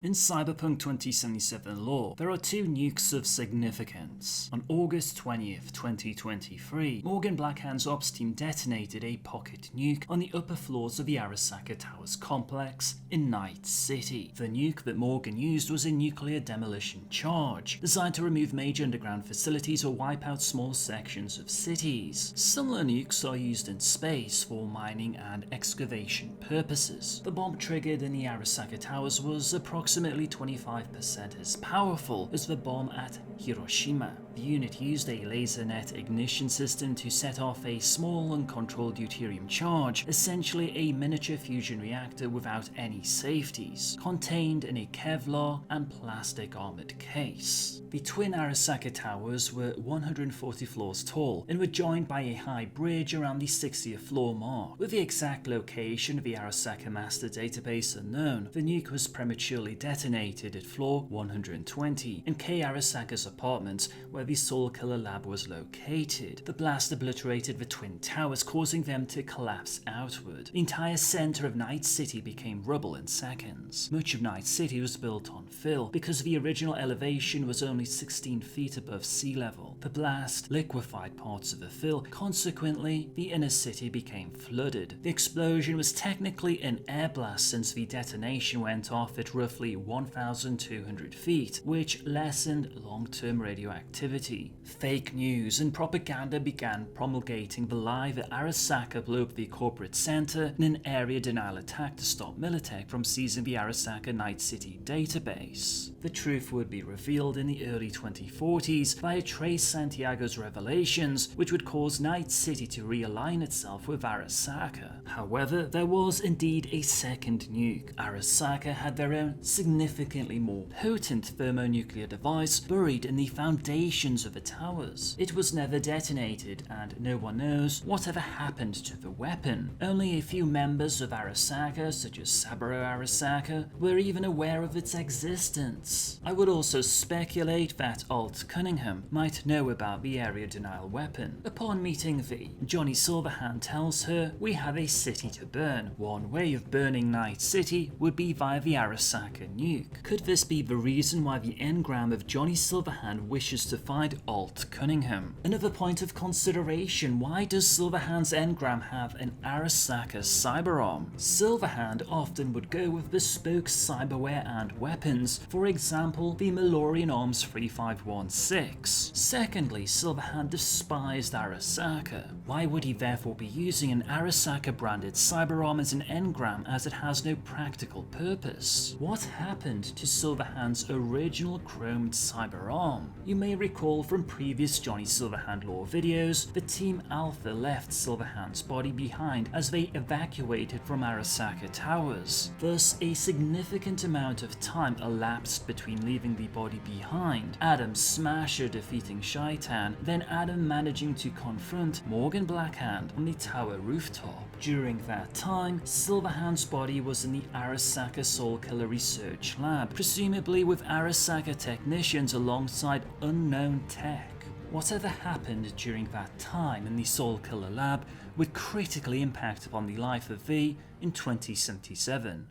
In Cyberpunk 2077 lore, there are two nukes of significance. On August 20th, 2023, Morgan Blackhand's ops team detonated a pocket nuke on the upper floors of the Arasaka Towers complex in Night City. The nuke that Morgan used was a nuclear demolition charge, designed to remove major underground facilities or wipe out small sections of cities. Similar nukes are used in space for mining and excavation purposes. The bomb triggered in the Arasaka Towers was approximately 25% as powerful as the bomb at Hiroshima. The unit used a laser net ignition system to set off a small uncontrolled deuterium charge, essentially a miniature fusion reactor without any safeties, contained in a Kevlar and plastic armored case. The twin Arasaka towers were 140 floors tall and were joined by a high bridge around the 60th floor mark. With the exact location of the Arasaka master database unknown, the nuke was prematurely detonated at floor 120 in Kei Arasaka's apartment, where the Soul Killer lab was located. The blast obliterated the twin towers, causing them to collapse outward. The entire center of Night City became rubble in seconds. Much of Night City was built on fill, because the original elevation was only 16 feet above sea level. The blast liquefied parts of the fill, consequently the inner city became flooded. The explosion was technically an air blast since the detonation went off at roughly 1,200 feet, which lessened long-term radioactivity. Fake news and propaganda began promulgating the lie that Arasaka blew up the corporate center in an area denial attack to stop Militech from seizing the Arasaka Night City database. The truth would be revealed in the early 2040s via Trace Santiago's revelations, which would cause Night City to realign itself with Arasaka. However, there was indeed a second nuke. Arasaka had their own significantly more potent thermonuclear device buried in the foundations of the towers. It was never detonated, and no one knows whatever happened to the weapon. Only a few members of Arasaka, such as Saburo Arasaka, were even aware of its existence. I would also speculate that Alt Cunningham might know about the area denial weapon. Upon meeting V, Johnny Silverhand tells her, "We have a city to burn. One way of burning Night City would be via the Arasaka nuke." Could this be the reason why the engram of Johnny Silverhand wishes to find Alt Cunningham? Another point of consideration: why does Silverhand's engram have an Arasaka cyberarm? Silverhand often would go with bespoke cyberware and weapons, for example the Malorian Arms 3516. Secondly, Silverhand despised Arasaka. Why would he therefore be using an Arasaka branded cyberarm as an engram, as it has no practical purpose? What happened to Silverhand's original chromed cyberarm? You may recall from previous Johnny Silverhand lore videos that Team Alpha left Silverhand's body behind as they evacuated from Arasaka Towers. Thus, a significant amount of time elapsed between leaving the body behind, Adam Smasher defeating Shaitan, then Adam managing to confront Morgan Blackhand on the tower rooftop. During that time, Silverhand's body was in the Arasaka Soul Killer Research Lab, presumably with Arasaka technicians alongside unknown tech. Whatever happened during that time in the Soul Killer Lab would critically impact upon the life of V in 2077.